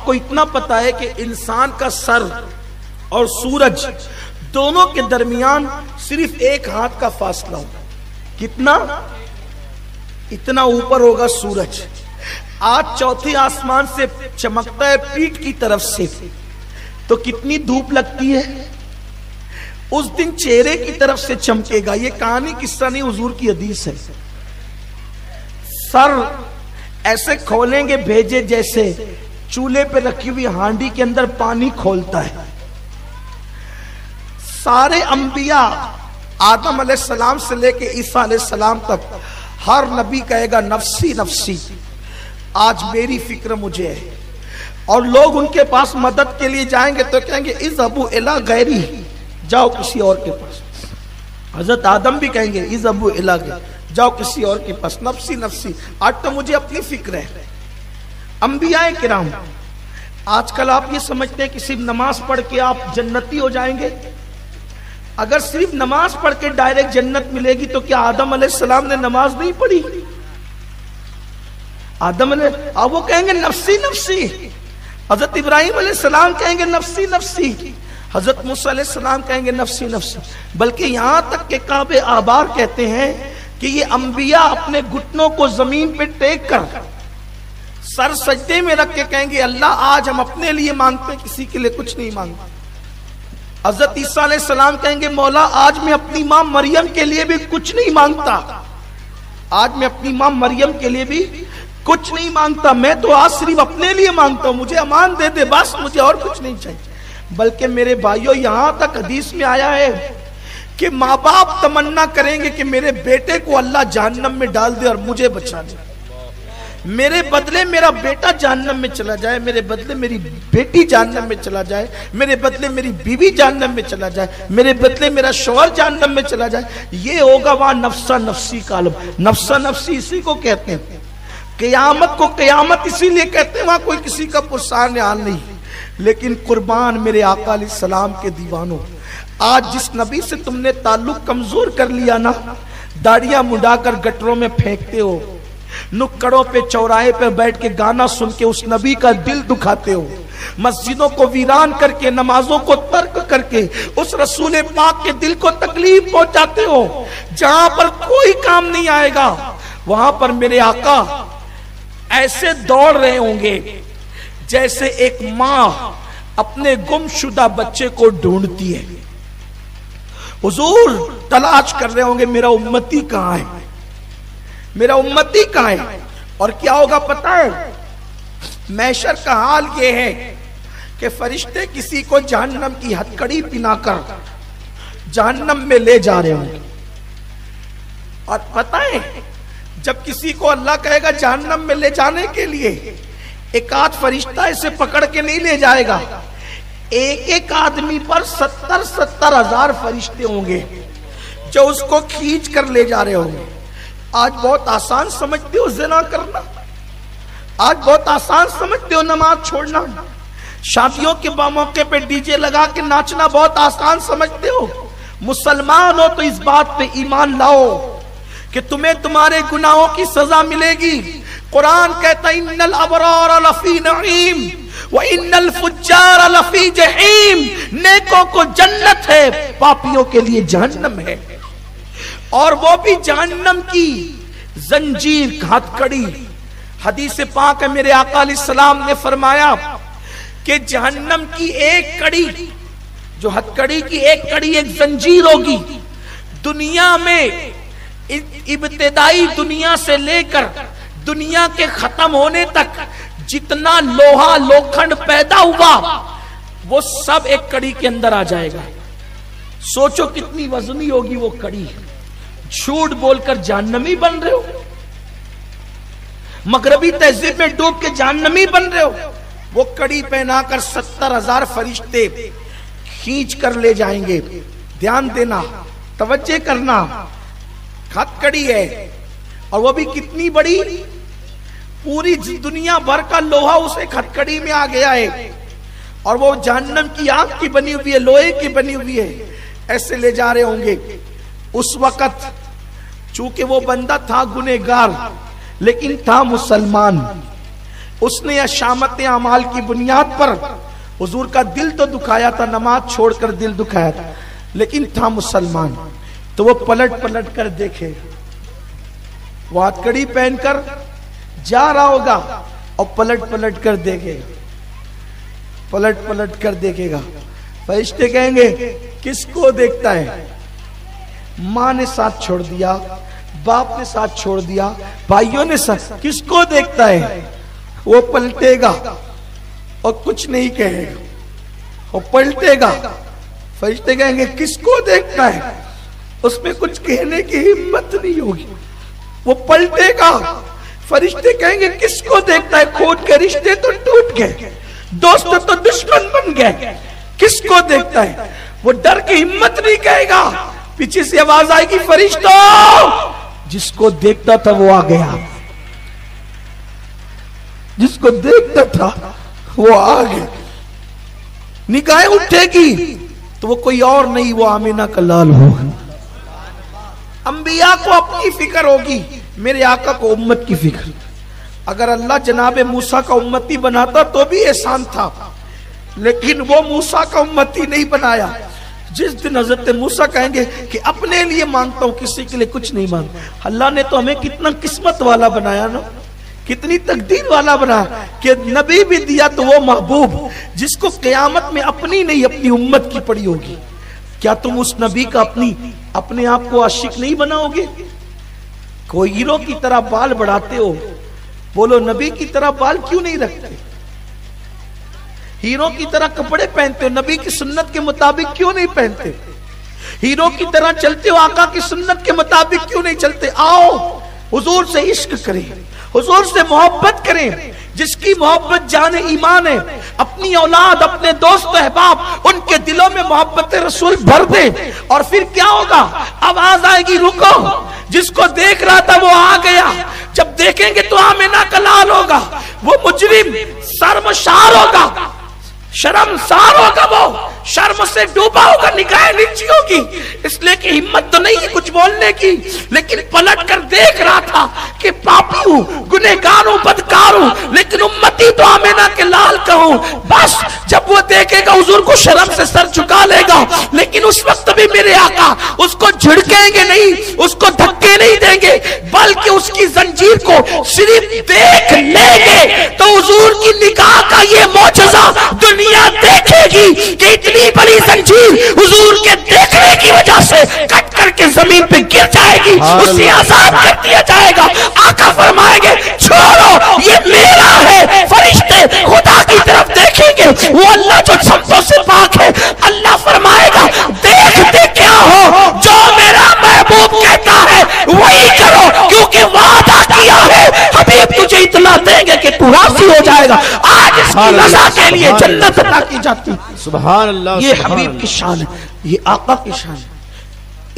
आपको इतना पता है कि इंसान का सर और सूरज दोनों के दरमियान सिर्फ एक हाथ का फासला होगा। कितना? इतना ऊपर होगा सूरज। आज चौथे आसमान से चमकता है पीठ की तरफ से, तो कितनी धूप लगती है? उस दिन चेहरे की तरफ से चमकेगा। ये कहानी किस्सा नहीं, हुजूर की हदीस है। सर ऐसे खोलेंगे भेजे जैसे चूल्हे पे रखी हुई हांडी के अंदर पानी खोलता है। सारे अंबिया आदम अलैहिस्सलाम से लेके ईसा अलैहिस्सलाम तक हर नबी कहेगा नफ्सी नफ्सी, आज मेरी फिक्र मुझे है। और लोग उनके पास मदद के लिए जाएंगे तो कहेंगे इज़हबू इला गैरी, जाओ किसी और के पास। हजरत आदम भी कहेंगे इज़हबू इला गैरी, जाओ किसी और के पास। नफ्सी नफ्सी, आज तो मुझे अपनी फिक्र है। अंबिया किराम, आजकल आप ये समझते हैं कि सिर्फ नमाज पढ़ के आप जन्नती हो जाएंगे। अगर सिर्फ नमाज पढ़ के डायरेक्ट जन्नत मिलेगी तो क्या आदम अलैहिस्सलाम ने नमाज नहीं पढ़ी? आदम ने, अब वो कहेंगे नफ्सी नफ्सी। हजरत इब्राहिम अलैहिस्सलाम कहेंगे नफ्सी नफ्सी। हजरत मूसा अलैहिस्सलाम कहेंगे नफ्सी नफ्सी। बल्कि यहां तक के काबे आबार कहते हैं कि ये अंबिया अपने घुटनों को जमीन पे टेक कर सर सजदे में रख के कहेंगे अल्लाह आज हम अपने लिए मांगते, किसी के लिए कुछ नहीं मांगते। हजरत ईसा अलैहिस्सलाम कहेंगे मौला आज मैं अपनी मां मरियम के लिए भी कुछ नहीं मांगता, आज मैं अपनी मां मरियम के लिए भी कुछ नहीं मांगता, मैं तो आज सिर्फ अपने लिए मांगता हूं, मुझे अमान दे दे बस, मुझे और कुछ नहीं चाहिए। बल्कि मेरे भाइयों यहां तक हदीस में आया है कि माँ बाप तमन्ना करेंगे कि मेरे बेटे को अल्लाह जहन्नम में डाल दे और मुझे बचा दे। मेरे बदले मेरा बेटा जहन्नम में चला जाए, मेरे बदले मेरी बेटी जहन्नम में चला जाए, मेरे बदले मेरी बीवी जहन्नम में चला जाए, मेरे बदले मेरा शौहर जहन्नम में चला जाए। ये होगा वहां नफ्सा नफ्सी का आलम। नफ्सा नफ्सी इसी को कहते हैं। क़यामत को क़यामत इसीलिए कहते हैं, वहां कोई किसी का पुरसान हाल नहीं। लेकिन कुर्बान मेरे आका अलैहिस्सलाम के दीवानों, आज जिस नबी से तुमने ताल्लुक कमजोर कर लिया ना, दाढ़ियां मुंडाकर गटरों में फेंकते हो, नुक्कड़ों पे चौराहे पे बैठ के गाना सुन के उस नबी का दिल दुखाते हो, मस्जिदों को वीरान करके नमाजों को तर्क करके उस रसूल पाक के दिल को तकलीफ पहुंचाते हो। जहां पर कोई काम नहीं आएगा वहां पर मेरे आका ऐसे दौड़ रहे होंगे जैसे एक मां अपने गुमशुदा बच्चे को ढूंढती है। हुजूर तलाश कर रहे होंगे मेरा उम्मती कहां है, मेरा उम्मती कहां है। और क्या होगा पता है? महशर का हाल यह है कि फरिश्ते किसी को जहन्नम की हथकड़ी पिनाकर जहन्नम में ले जा रहे होंगे। और पता है जब किसी को अल्लाह कहेगा जहन्नम में ले जाने के लिए, एक आध फरिश्ता इसे पकड़ के नहीं ले जाएगा, एक एक आदमी पर 70,000 हजार फरिश्ते होंगे जो उसको खींच कर ले जा रहे होंगे। आज बहुत आसान समझते हो ज़िना करना, आज बहुत आसान समझते हो नमाज छोड़ना, शादियों के मौके पे डीजे लगा के नाचना बहुत आसान समझते हो। मुसलमान हो तो इस बात पे ईमान लाओ कि तुम्हें तुम्हारे गुनाहों की सजा मिलेगी। कुरान कहता है इन्नल अबरार लफी नईम व इन्नल फुज्जार लफी जहीम, नेकों को जन्नत है, पापियों के लिए जहन्नम है। और वो भी जहन्नम की जंजीर हथकड़ी। हदीस पाक है मेरे आका अलैहिस्सलाम ने फरमाया कि जहन्नम की एक कड़ी, जो हथकड़ी की एक कड़ी एक जंजीर होगी, दुनिया में इब्तिदाई दुनिया से लेकर दुनिया के खत्म होने तक जितना लोहा लोखंड पैदा हुआ वो सब एक कड़ी के अंदर आ जाएगा। सोचो कितनी वजनी होगी वो कड़ी। झूठ बोलकर जहन्नमी बन रहे हो, मगरबी तहजीब में डूब के जहन्नमी बन रहे हो, वो कड़ी पहनाकर 70,000 फरिश्ते खींच कर ले जाएंगे। ध्यान देना, तवज्जो करना, हथकड़ी है और वो भी कितनी बड़ी, पूरी दुनिया भर का लोहा उस एक हथकड़ी में आ गया है। और वो जहन्नम की आग की बनी हुई है, लोहे की बनी हुई है, ऐसे ले जा रहे होंगे। उस वक्त चूंकि वो बंदा था गुनहगार लेकिन था मुसलमान, उसने अशामत अमाल की बुनियाद पर हुजूर का दिल तो दुखाया था, नमाज छोड़कर दिल दुखाया था, लेकिन था मुसलमान। तो वो पलट पलट कर देखे, वो हथकड़ी पहनकर जा रहा होगा और पलट पलट कर देखेगा, पलट पलट कर देखेगा। फरिश्ते कहेंगे किसको देखता है? माँ ने साथ छोड़ दिया, बाप ने साथ छोड़ दिया, भाइयों ने साथ, किसको देखता है? वो पलटेगा और कुछ नहीं कहेगा, और पलटेगा। फरिश्ते कहेंगे किसको देखता है? उसमें कुछ कहने की हिम्मत नहीं होगी, वो पलटेगा। फरिश्ते कहेंगे किसको देखता है? खून के रिश्ते तो टूट गए, दोस्त तो दुश्मन बन गए, किसको देखता है? वो डर की हिम्मत नहीं कहेगा। पीछे से आवाज आएगी, फरिश्तों, जिसको देखता था वो आ गया, जिसको देखता था वो आ गया। निगाहें उठेगी तो वो कोई और नहीं, वो आमीना का लाल होगा। अंबिया को अपनी फिक्र होगी, मेरे आका को उम्मत की फिक्र। अगर अल्लाह जनाबे मूसा का उम्मती बनाता तो भी एहसान था, लेकिन वो मूसा का उम्मती नहीं बनाया। जिस दिन हजरत मूसा कहेंगे कि अपने लिए मांगता हूं, किसी के लिए कुछ नहीं मांगता, अल्लाह ने तो हमें कितना किस्मत वाला बनाया ना, कितनी तकदीर वाला बनाया कि नबी भी दिया तो वो महबूब जिसको क़यामत में अपनी नहीं अपनी उम्मत की पड़ी होगी। क्या तुम उस नबी का अपने आप को आशिक नहीं बनाओगे? कोई हीरो की तरह बाल बढ़ाते हो, बोलो नबी की तरह बाल क्यों नहीं रखते? हीरो की तरह कपड़े पहनते हो, नबी की सुन्नत के मुताबिक क्यों नहीं पहनते? हीरो की तरह चलते हो, आका की सुन्नत के मुताबिक क्यों नहीं चलते? आओ हुजूर से इश्क करें, हुजूर से मोहब्बत करें। जिसकी मोहब्बत जाने ईमान है, अपनी औलाद, अपने दोस्त अहबाब, उनके दिलों में मोहब्बत रसूल भर दे। और फिर क्या होगा? आवाज आएगी रुको, जिसको देख रहा था वो आ गया। जब देखेंगे तो आमीना का लाल होगा, वो मुजरिम शर्मसार होगा, शर्मसार होगा, वो शर्म से डूबा होगा, निगाहें नीची होगी, इसलिए कि हिम्मत तो नहीं है कुछ बोलने की, लेकिन पलट कर देख रहा था कि पापी हूं, गुनहगार हूं, बदकार हूं, लेकिन उम्मती तो आमीना के लाल कहूं। बस जब वो देखेगा हुजूर को शर्म से सर झुका लेगा, लेकिन उस वक्त भी मेरे आका उसको झिड़केंगे नहीं, उसको धक्के नहीं देंगे, बल्कि उसकी जंजीर को सिर्फ देख लेंगे तो हुजूर की निगाह का ये मौजज़ा दुनिया देखेगी कि इतनी बड़ी जंजीर हुजूर के देखने की वजह से कट करके जमीन पे गिर जाएगी, उसे आजाद कर दिया जाएगा। आका फरमाएंगे छोड़ो ये मेरा है। फरिश्ते खुदा की तरफ देखेंगे, वो अल्लाह जो शब्दों से पाक है। अल्लाह फरमाएगा देखते क्या हो, जो मेरा महबूब कहता है वही करो, क्योंकि वादा किया है हबीब तुझे इतना देंगे कि तू राजी हो जाएगा। आज इसकी रज़ा के लिए जन्नत अता की जाती। सुभान अल्लाह, ये हबीब की शान है, ये आका की शान है।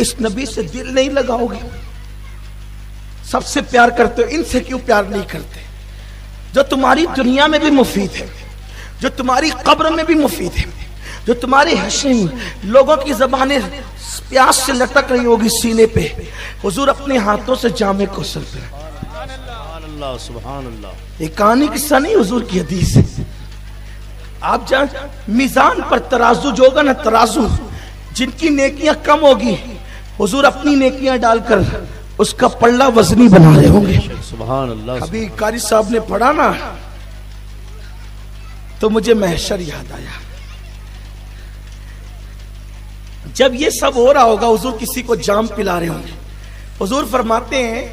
इस नबी से दिल नहीं लगाओगे, सबसे प्यार करते हो, इनसे क्यों प्यार नहीं करते? जो तुम्हारी दुनिया में भी मुफीद है, जो तुम्हारी कब्र में भी मुफीद है, जो तुम्हारे हश्र लोगों की जबानें प्यास से लटक रही होगी सीने पे, हुजूर अपने हाथों से जामे कौसर पे। सुभान अल्लाह, ये कहानी किस्सा नहीं, हुजूर की हदीस है। आप जान मीजान पर तराजू जो होगा ना, तराजू जिनकी नेकियां कम होगी, हुजूर अपनी नेकियां डालकर उसका पल्ला वजनी बना रहे होंगे। सुभान अल्लाह। अभी कारी साहब ने पढ़ा ना तो मुझे महशर याद आया। जब ये सब हो रहा होगा, हुजूर किसी को जाम पिला रहे होंगे, हुजूर फरमाते हैं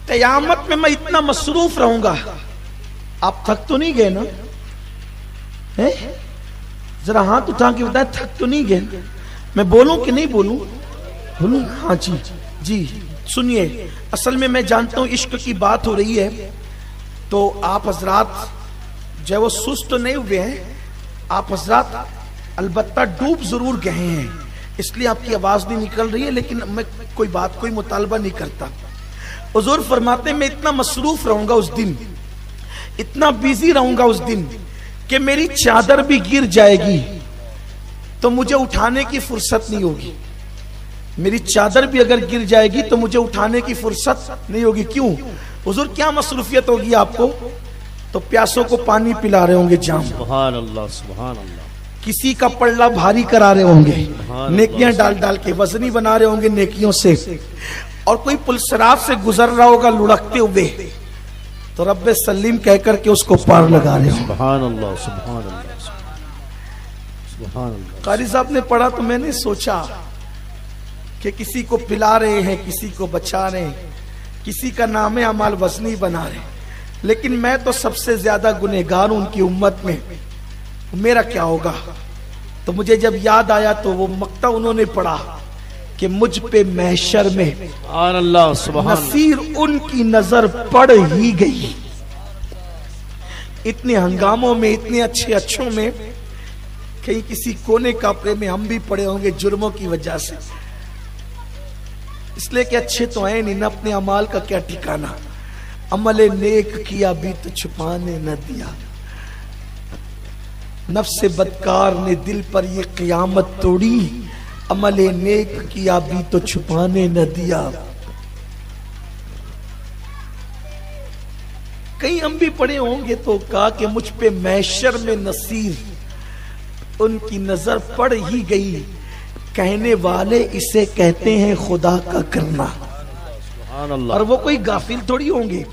क़यामत में मैं इतना मसरूफ रहूंगा। आप थक तो नहीं गए ना? है? जरा हाथ उठा के बताए, थक तो नहीं गए? मैं बोलूं कि नहीं बोलूं? बोलूं? हाँ जी जी सुनिए। असल में मैं जानता हूं इश्क की बात हो रही है, तो आप हजरात जो वो सुस्त नहीं हुए हैं, आप हजरात अलबत्ता डूब जरूर गए हैं, इसलिए आपकी आवाज नहीं निकल रही है, लेकिन मैं कोई बात कोई मुतालबा नहीं करता। हुजूर फरमाते मैं इतना मसरूफ रहूंगा उस दिन, इतना बिजी रहूंगा उस दिन कि मेरी चादर भी गिर जाएगी तो मुझे उठाने की फुर्सत नहीं होगी। मेरी चादर भी अगर गिर जाएगी तो मुझे उठाने की फुर्सत नहीं होगी। क्यों? हुजूर क्या मसरूफियत होगी आपको? तो प्यासों को पानी पिला रहे होंगे जाम, सुभान अल्लाह, सुभान अल्लाह। किसी का पल्ला भारी करा रहे होंगे, नेकियां डाल डाल के वजनी बना रहे होंगे नेकियों से, और कोई पुलसरात से गुजर रहा होगा लुढ़कते हुए, तो रब्बे सलीम कह करके उसको पार लगा रहे हो। सुभान अल्लाह, सुभान अल्लाह, सुभान अल्लाह। कारी साहब ने पढ़ा तो मैंने सोचा कि किसी को पिला रहे हैं, किसी को बचा रहे हैं, किसी का नाम अमाल वजनी बना रहे, लेकिन मैं तो सबसे ज्यादा गुनहगार हूं उनकी उम्मत में, मेरा क्या होगा? तो मुझे जब याद आया तो वो मक्ता उन्होंने पढ़ा कि मुझ पे महशर में अल्लाह सुभान नसीर उनकी नजर पड़ ही गई। इतने हंगामों में, इतने अच्छे अच्छों में, कहीं किसी कोने कापड़े में हम भी पड़े होंगे जुर्मों की वजह से, इसलिए कि अच्छे तो हैं नहीं, न अपने अमाल का क्या ठिकाना। अमले नेक किया भी तो छुपाने न दिया, नफ्से बदकार ने दिल पर ये क़यामत तोड़ी, अमले नेक किया भी तो छुपाने न दिया। कहीं हम भी पढ़े होंगे तो कहा कि मुझ पे महशर में नसीर उनकी नजर पड़ ही गई, कहने वाले इसे कहते हैं खुदा का करना। सुभान अल्लाह। और वो कोई गाफिल थोड़ी होंगे,